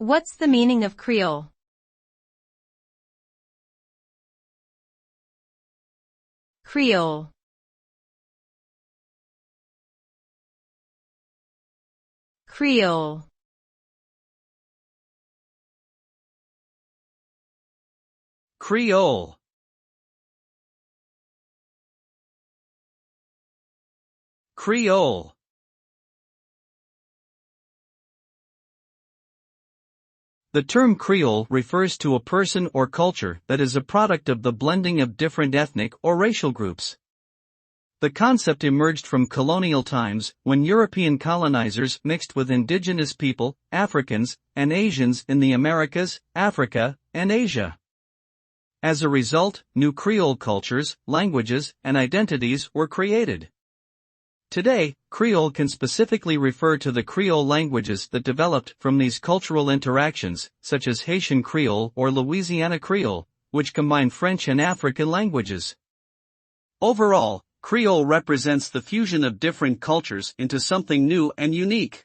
What's the meaning of Creole? Creole. Creole. Creole. Creole. The term Creole refers to a person or culture that is a product of the blending of different ethnic or racial groups. The concept emerged from colonial times when European colonizers mixed with indigenous people, Africans, and Asians in the Americas, Africa, and Asia. As a result, new Creole cultures, languages, and identities were created. Today, Creole can specifically refer to the Creole languages that developed from these cultural interactions, such as Haitian Creole or Louisiana Creole, which combine French and African languages. Overall, Creole represents the fusion of different cultures into something new and unique.